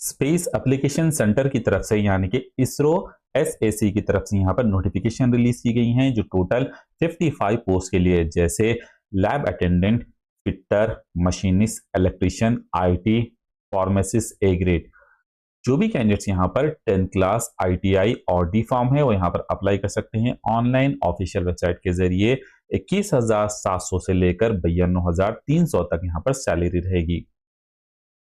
Space application centre की तरफ से यानी कि इसरो एसएसी की तरफ से यहाँ पर नोटिफिकेशन रिलीज की गई हैं जो टोटल 55 पोस्ट के लिए, जैसे lab attendant, fitter, machinist, electrician, IT, pharmacist A grade. जो भी कैंडिडेट्स यहाँ पर 10th क्लास आईटीआई और डी फार्म है वो यहाँ पर अप्लाई कर सकते हैं ऑनलाइन ऑफिशियल वेबसाइट के जरिए। 21,700 से लेकर 92,300 तक यहाँ पर सैलरी रहेगी।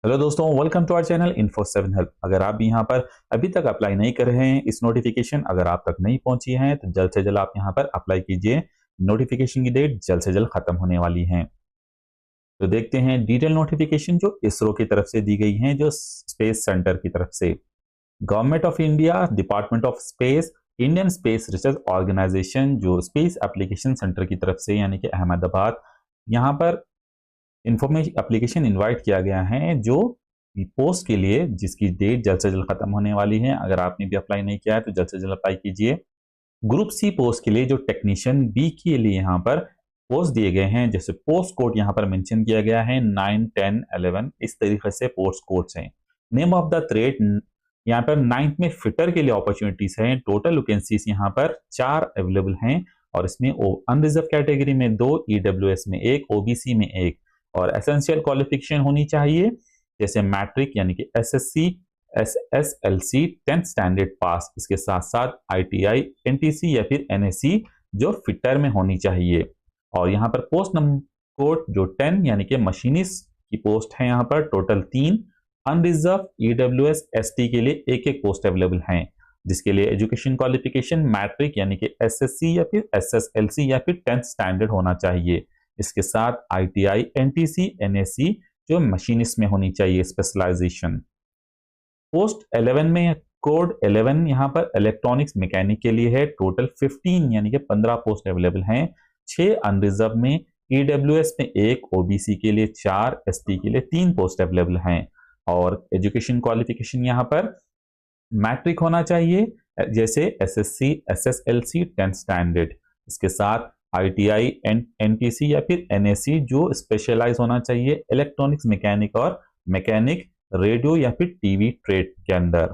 हेलो दोस्तों, welcome to our channel Info7 help. अगर आप भी यहाँ पर अभी तक अप्लाई नहीं कर रहे हैं, इस नोटिफिकेशन अगर आप तक नहीं पहुंची है तो जल्द से जल्द आप यहाँ पर अप्लाई कीजिए। नोटिफिकेशन की डेट जल्द से जल्द खत्म होने वाली है। तो देखते हैं डिटेल नोटिफिकेशन जो इसरो की तरफ से दी गई है, जो स्पेस सेंटर की तरफ से। Government of India, department of space, Indian space research organisation, जो स्पेस एप्लीकेशन सेंटर की तरफ से यानी कि अहमदाबाद, यहाँ पर इंफॉर्मेशन एप्लीकेशन इनवाइट किया गया है जो पोस्ट के लिए, जिसकी डेट जल्द से जल्द खत्म होने वाली है। अगर आपने भी अप्लाई नहीं किया है तो जल्द से जल्द अप्लाई कीजिए। ग्रुप सी पोस्ट के लिए जो टेक्नीशियन बी के लिए यहाँ पर पोस्ट दिए गए हैं, जैसे पोस्ट कोड यहाँ पर मेंशन किया गया है 9, 10, 11, इस तरीके से पोस्ट कोड्स हैं। नेम ऑफ द ट्रेड यहाँ पर 9th में फिटर के लिए अपॉर्चुनिटीज हैं। टोटल वैकेंसीज यहाँ पर 4 अवेलेबल हैं और इसमें अनरिजर्व कैटेगरी में 2, ईडब्ल्यूएस में 1, ओबीसी में 1। और एसेंशियल क्वालिफिकेशन होनी चाहिए जैसे मैट्रिक यानी कि एसएससी, एसएसएलसी, 10th स्टैंडर्ड पास। इसके साथ साथ आईटीआई, एनटीसी या फिर एनएससी जो फिटर में होनी चाहिए। और यहाँ पर पोस्ट नंबर कोड जो 10 यानी कि मशीनिस्ट की पोस्ट है, यहाँ पर टोटल 3। अनरिजर्व ईडब्ल्यूएस एसटी के लिए एक एक पोस्ट अवेलेबल हैं, जिसके लिए एजुकेशन क्वालिफिकेशन मैट्रिक यानी कि एसएससी या फिर एसएसएलसी या फिर 10th स्टैंडर्ड होना चाहिए। इसके साथ आईटीआई, एनटीसी, एनएससी जो मशीनिस्ट में होनी चाहिए स्पेशलाइजेशन। पोस्ट 11 में कोड 11 यहाँ पर इलेक्ट्रॉनिक्स मैकेनिक के लिए है। टोटल 15 यानी कि 15 पोस्ट अवेलेबल हैं। 6 अनरिजर्व में, ईडब्ल्यूएस में 1, ओबीसी के लिए 4, एसटी के लिए 3 पोस्ट अवेलेबल हैं। और एजुकेशन क्वालिफिकेशन यहाँ पर मैट्रिक होना चाहिए जैसे एसएससी, एसएसएलसी, 10th स्टैंडर्ड। इसके साथ आईटीआई, एनटीसी या फिर एनएससी जो स्पेशलाइज होना चाहिए इलेक्ट्रॉनिक्स मैकेनिक और मैकेनिक, रेडियो या फिर टीवी ट्रेड के अंदर।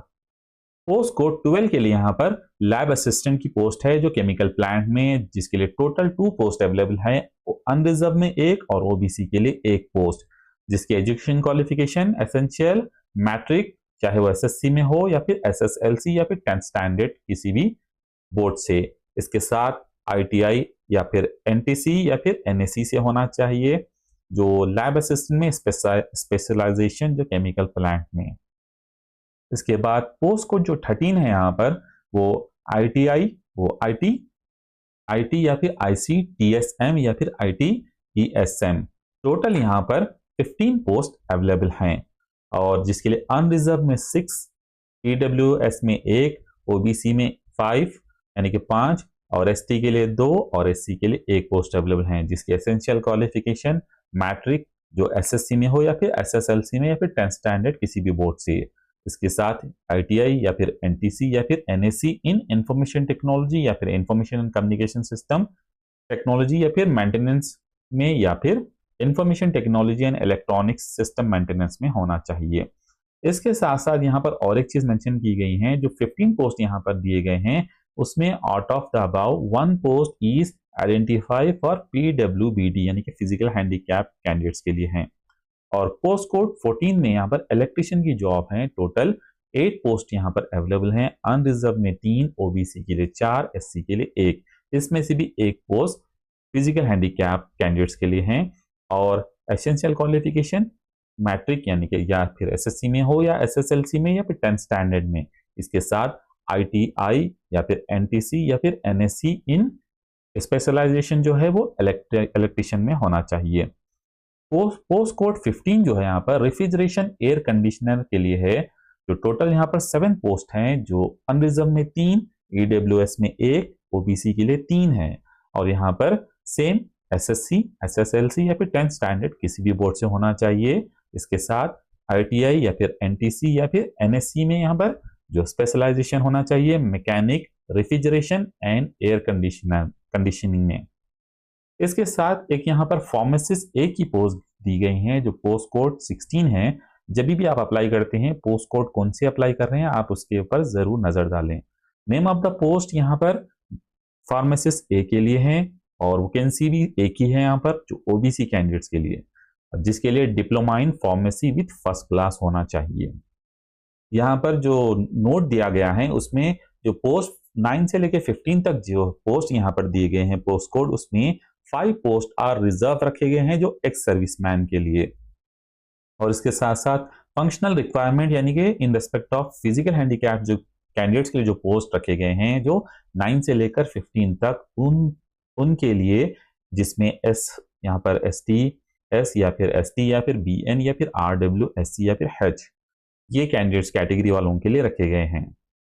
पोस्ट कोड 12 के लिए यहाँ पर लैब असिस्टेंट की पोस्ट है जो केमिकल प्लांट में, जिसके लिए टोटल 2 पोस्ट अवेलेबल है। अनरिजर्व में 1 और ओबीसी के लिए 1 पोस्ट, जिसकी एजुकेशन क्वालिफिकेशन एसेंशियल मैट्रिक, चाहे वो एसएससी में हो या फिर एसएसएलसी या फिर 10th स्टैंडर्ड किसी भी बोर्ड से। इसके साथ आईटीआई या फिर एनटीसी या फिर एनएससी से होना चाहिए जो लैब असिस्टेंट में स्पेशलाइजेशन जो केमिकल प्लांट में। इसके बाद पोस्ट कोड जो 13 है यहाँ पर वो आईटीआई, वो आईटी या फिर आईसीटीएसएम या फिर आईटीईएसएम। टोटल यहाँ पर 15 पोस्ट अवेलेबल हैं और जिसके लिए अनरिजर्व में 6, ईडब्ल्यूएस में 1, ओबीसी में 5 यानी कि 5 और एसटी के लिए 2 और एससी के लिए 1 पोस्ट अवेलेबल हैं, जिसकी एसेंशियल क्वालिफिकेशन मैट्रिक जो एसएससी में हो या फिर एसएसएलसी में या फिर 10th स्टैंडर्ड किसी भी बोर्ड से। इसके साथ आईटीआई या फिर एनटीसी या फिर एनएससी इन इंफॉर्मेशन टेक्नोलॉजी या फिर information and communication system technology या फिर मेंटेनेंस में या फिर information technology and electronics system maintenance में होना चाहिए। इसके साथ साथ यहाँ पर और एक चीज मेंशन की गई है, जो 15 पोस्ट यहाँ पर दिए गए हैं उसमें out of the above 1 post is identify for PWBD यानी कि फिजिकल हैंडीकैप कैंडिडेट्स के लिए हैं। और पोस्ट कोड 14 में यहाँ पर इलेक्ट्रिशियन की जॉब है। टोटल 8 पोस्ट यहाँ पर अवेलेबल हैं। अनरिजर्व में 3, ओबीसी के लिए 4, एससी के लिए 1। इसमें से भी 1 पोस्ट फिजिकल हैंडीकैप कैंडिडेट्स के लिए हैं। और एसेंशियल क्वालिफिकेशन मैट्रिक यानी कि या फिर एसएससी में हो या एसएसएलसी में या फिर 10th स्टैंडर्ड में। इसके साथ आईटीआई या फिर एनटीसी या फिर एनएससी इन स्पेशलाइजेशन जो है वो इलेक्ट्रिशियन में होना चाहिए। पोस्ट कोड 15 जो है यहाँ पर रेफ्रिजरेशन एयर कंडीशनर के लिए है, जो टोटल यहाँ पर 7 पोस्ट हैं, जो अनरिजर्व में 3, ईडब्ल्यूएस में 1, ओबीसी के लिए 3 है। और यहाँ पर सेम एसएससी, एसएसएलसी या फिर 10th स्टैंडर्ड किसी भी बोर्ड से होना चाहिए। इसके साथ आईटीआई या फिर एनटीसी या फिर एनएससी में यहाँ पर जो स्पेशलाइजेशन होना चाहिए mechanic, refrigeration and air conditioning में। इसके साथ एक यहाँ पर फार्मासिस्ट ए की पोस्ट दी गई है जो पोस्ट कोड 16 है, जब भी आप अप्लाई करते हैं पोस्ट कोड कौन से अप्लाई कर रहे हैं आप उसके ऊपर जरूर नजर डालें। नेम ऑफ द पोस्ट यहाँ पर फार्मासिस्ट ए के लिए है और वैकेंसी भी एक ही है यहाँ पर जो ओबीसी कैंडिडेट्स के लिए, जिसके लिए diploma in pharmacy with first class होना चाहिए। यहाँ पर जो नोट दिया गया है उसमें जो पोस्ट 9 से लेकर 15 तक जो पोस्ट यहाँ पर दिए गए हैं पोस्ट कोड, उसमें 5 पोस्ट आर रिजर्व रखे गए हैं जो एक्स सर्विसमैन के लिए। और इसके साथ साथ फंक्शनल रिक्वायरमेंट यानी कि in respect of physical handicap जो कैंडिडेट्स के लिए जो पोस्ट रखे गए हैं जो 9 से लेकर 15 तक उनके लिए, जिसमें एस यहाँ पर एस टी एस या फिर एस टी या फिर बी एन या फिर आर डब्ल्यू एस सी या फिर एच, ये कैंडिडेट्स कैटेगरी वालों के लिए रखे गए हैं।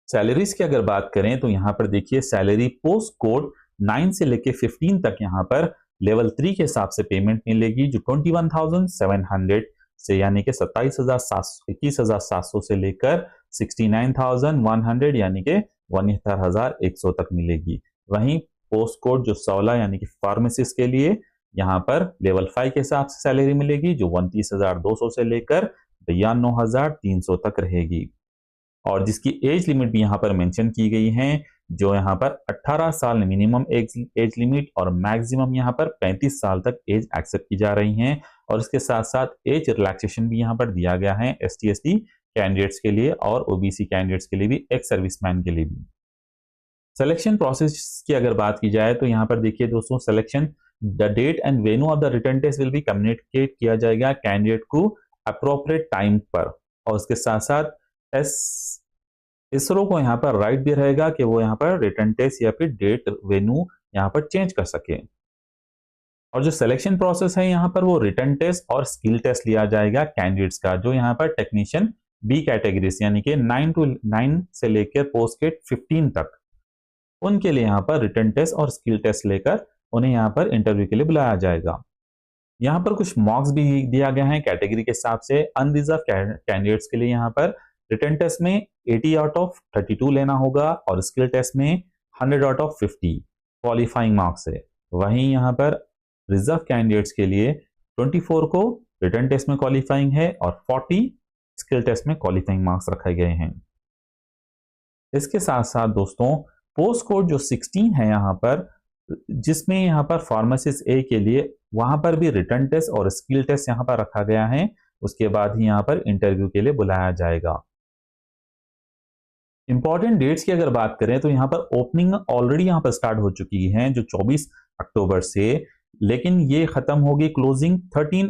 सैलरीज की अगर बात करें तो यहाँ पर देखिए सैलरी पोस्ट कोड 9 से लेकर 15 तक यहाँ पर लेवल 3 के हिसाब से पेमेंट मिलेगी जो 21,700 से यानी कि 21,700 से लेकर 69,100 यानी कि 71,100 तक मिलेगी। वहीं पोस्ट कोड जो 16 यानी कि फार्मासिस्ट के लिए यहाँ पर लेवल 5 के हिसाब से सैलरी मिलेगी जो 29,200 से लेकर 92,300 तक रहेगी। और जिसकी एज लिमिट भी यहाँ पर मेंशन की गई है जो यहाँ पर 18 साल मिनिमम एज लिमिट और मैक्सिमम यहाँ पर 35 साल तक एज एक्सेप्ट की जा रही हैं। और इसके साथ साथ एज रिलैक्सेशन भी यहाँ पर दिया गया है ST ST कैंडिडेट्स के लिए और OBC कैंडिडेट्स के लिए भी, एक्स सर्विसमैन के लिए भी। सिलेक्शन प्रोसेस की अगर बात की जाए तो यहाँ पर देखिए दोस्तों, selection the date and venue of the written test will be communicate किया जाएगा कैंडिडेट को अप्रोप्रिएट टाइम पर। और उसके साथ साथ इसरो को यहाँ पर राइट भी रहेगा कि वो यहाँ पर रिटन टेस्ट या फिर डेट वेन्यू यहाँ पर चेंज कर सके। और जो सिलेक्शन प्रोसेस है यहाँ पर वो रिटन टेस्ट और स्किल टेस्ट लिया जाएगा कैंडिडेट्स का जो यहाँ पर टेक्नीशियन बी कैटेगरीज यानी कि 9 से लेकर पोस्ट ग्रेड 15 तक, उनके लिए यहाँ पर रिटन टेस्ट और स्किल टेस्ट लेकर उन्हें यहाँ पर इंटरव्यू के लिए बुलाया जाएगा। यहाँ पर कुछ मार्क्स भी दिया गया है कैटेगरी के हिसाब से। अनरिजर्व कैंडिडेट्स के लिए यहाँ पर रिटन टेस्ट में 80 आउट ऑफ 32 लेना होगा और स्किल टेस्ट में 100 आउट ऑफ 50 क्वालिफाइंग मार्क्स है। वहीं यहाँ पर रिजर्व कैंडिडेट्स के लिए 24 को रिटन टेस्ट में क्वालिफाइंग है और 40 स्किल टेस्ट में क्वालिफाइंग मार्क्स रखे गए हैं। इसके साथ साथ दोस्तों पोस्ट कोड जो 16 है यहाँ पर, जिसमें यहाँ पर फार्मासिस्ट ए के लिए वहां पर भी रिटन टेस्ट और स्किल टेस्ट यहाँ पर रखा गया है। उसके बाद ही यहाँ पर इंटरव्यू के लिए बुलाया जाएगा। इंपॉर्टेंट डेट्स की अगर बात करें तो यहाँ पर ओपनिंग ऑलरेडी यहाँ पर स्टार्ट हो चुकी है जो 24 अक्टूबर से, लेकिन ये खत्म होगी क्लोजिंग 13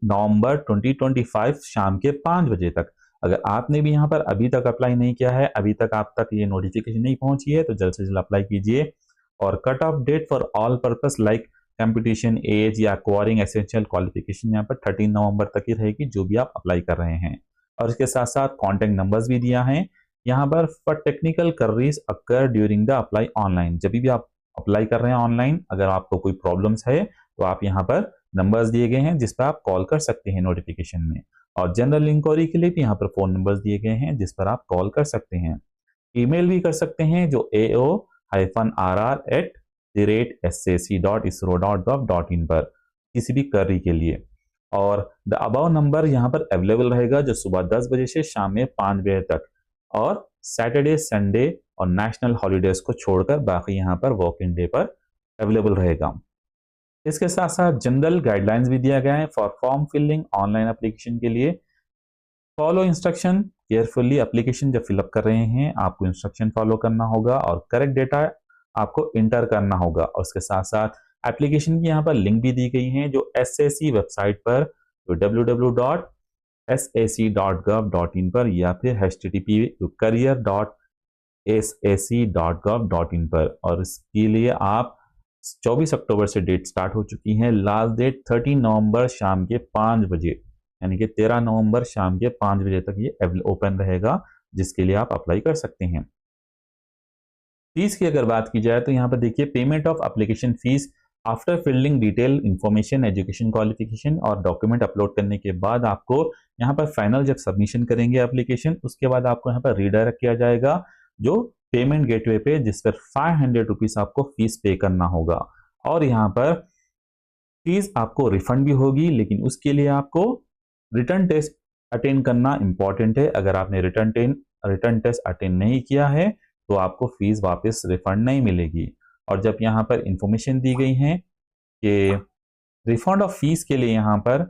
नवंबर 2025 शाम के 5 बजे तक। अगर आपने भी यहाँ पर अभी तक अप्लाई नहीं किया है, अभी तक आप तक ये नोटिफिकेशन नहीं पहुंची है, तो जल्द से जल्द अप्लाई कीजिए। और cut off date for all purpose like competition age या एक्वायरिंग एसेंशियल क्वालिफिकेशन यहाँ पर 13 नवंबर तक ही रहेगी जो भी आप अप्लाई कर रहे हैं। और इसके साथ साथ कॉन्टेक्ट नंबर्स भी दिया है यहाँ पर for technical queries occur during the apply online. जब भी आप अप्लाई कर रहे हैं ऑनलाइन, अगर आपको कोई प्रॉब्लम्स है तो आप यहाँ पर नंबर्स दिए गए हैं जिस पर आप कॉल कर सकते हैं नोटिफिकेशन में। और जनरल इंक्वायरी के लिए भी यहाँ पर फोन नंबर्स दिए गए हैं जिस पर आप कॉल कर सकते हैं। ईमेल भी कर सकते हैं जो ao-rr@sac.isro.gov.in पर किसी भी क्वेरी के लिए। और द अबाउ नंबर यहाँ पर अवेलेबल रहेगा जो सुबह 10 बजे से शाम में 5 बजे तक, और सैटरडे संडे और नेशनल हॉलीडेज को छोड़कर बाकी यहाँ पर वर्किंग डे पर अवेलेबल रहेगा। इसके साथ साथ जनरल गाइडलाइंस भी दिया गया है for form filling online application के लिए। फॉलो इंस्ट्रक्शन केयरफुली, एप्लीकेशन जब फिलअप कर रहे हैं आपको इंस्ट्रक्शन फॉलो करना होगा और करेक्ट डेटा आपको इंटर करना होगा। और उसके साथ साथ एप्लीकेशन की यहाँ पर लिंक भी दी गई है जो SAC वेबसाइट पर www.sac.gov.in पर या फिर http://career.sac.gov.in पर। और इसके लिए आप 24 अक्टूबर से डेट स्टार्ट हो चुकी है, लास्ट डेट 13 नवंबर शाम के 5 बजे यानी कि 13 नवंबर शाम के 5 बजे तक ये ओपन रहेगा, जिसके लिए आप अप्लाई कर सकते हैं। फीस की अगर बात की जाए तो यहाँ पर देखिए payment of application fees after filling detail information education qualification और डॉक्यूमेंट अपलोड करने के बाद आपको यहाँ पर फाइनल जब सबमिशन करेंगे एप्लीकेशन, उसके बाद आपको यहाँ पर रीडायरेक्ट किया जाएगा जो पेमेंट गेटवे पे, जिस पर 500 रुपीज आपको फीस पे करना होगा। और यहाँ पर फीस आपको रिफंड भी होगी, लेकिन उसके लिए आपको रिटर्न टेस्ट अटेंड करना इम्पॉर्टेंट है। अगर आपने रिटर्न टेस्ट अटेंड नहीं किया है तो आपको फीस वापस रिफंड नहीं मिलेगी। और जब यहाँ पर इंफॉर्मेशन दी गई है कि रिफंड ऑफ फीस के लिए यहाँ पर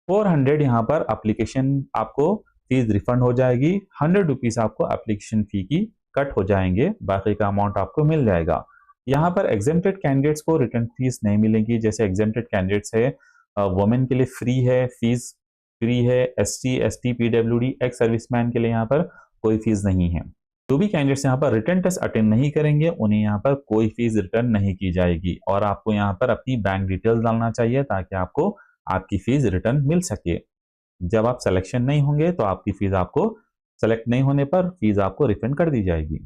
400 यहाँ पर एप्लीकेशन आपको फीस रिफंड हो जाएगी, 100 रुपीज़ आपको एप्लीकेशन फी की कट हो जाएंगे, बाकी का अमाउंट आपको मिल जाएगा। यहाँ पर एग्जेम्प्टेड कैंडिडेट्स को रिटर्न फीस नहीं मिलेगी। जैसे एग्जेम्प्टेड कैंडिडेट्स है, वुमेन के लिए फ्री है, फीस फ्री है। ST, ST, PWD, ex serviceman के लिए यहाँ पर कोई फीस नहीं है। जो भी कैंडिडेट्स यहाँ पर रिटर्न टेस्ट अटेंड नहीं करेंगे उन्हें यहाँ पर कोई फीस रिटर्न नहीं की जाएगी। और आपको यहाँ पर अपनी बैंक डिटेल्स डालना चाहिए ताकि आपको आपकी फीस रिटर्न मिल सके। जब आप सिलेक्शन नहीं होंगे तो आपकी फीस आपको सेलेक्ट नहीं होने पर फीस आपको रिफंड कर दी जाएगी।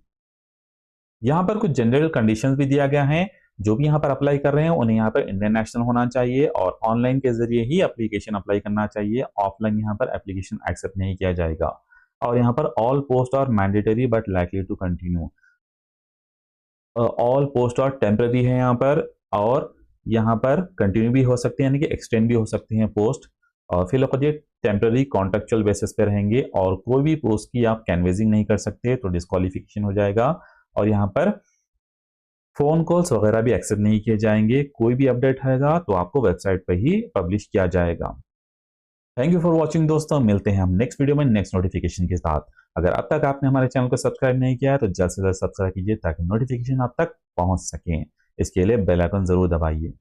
यहाँ पर कुछ जनरल कंडीशंस भी दिया गया है। जो भी यहाँ पर अप्लाई कर रहे हैं उन्हें यहाँ पर इंडियन नेशनल होना चाहिए और ऑनलाइन के जरिए ही एप्लीकेशन अप्लाई करना चाहिए। ऑफलाइन यहाँ पर एप्लीकेशन एक्सेप्ट नहीं किया जाएगा। और यहाँ पर all post are mandatory but likely to continue. All post और टेम्पररी है यहाँ पर, और यहाँ पर कंटिन्यू भी हो सकते हैं यानी कि एक्सटेंड भी हो सकते हैं पोस्ट। और फिलहाल ये टेम्पररी कॉन्ट्रेक्चुअल बेसिस पे रहेंगे और कोई भी पोस्ट की आप कैनवेजिंग नहीं कर सकते तो डिस्क्वालिफिकेशन हो जाएगा। और यहाँ पर फोन कॉल्स वगैरह भी एक्सेप्ट नहीं किए जाएंगे। कोई भी अपडेट आएगा तो आपको वेबसाइट पर ही पब्लिश किया जाएगा। थैंक यू फॉर वॉचिंग दोस्तों, मिलते हैं हम नेक्स्ट वीडियो में नेक्स्ट नोटिफिकेशन के साथ। अगर अब तक आपने हमारे चैनल को सब्सक्राइब नहीं किया है तो जल्द से जल्द सब्सक्राइब कीजिए ताकि नोटिफिकेशन आप तक पहुंच सकें। इसके लिए बेल आइकन जरूर दबाइए।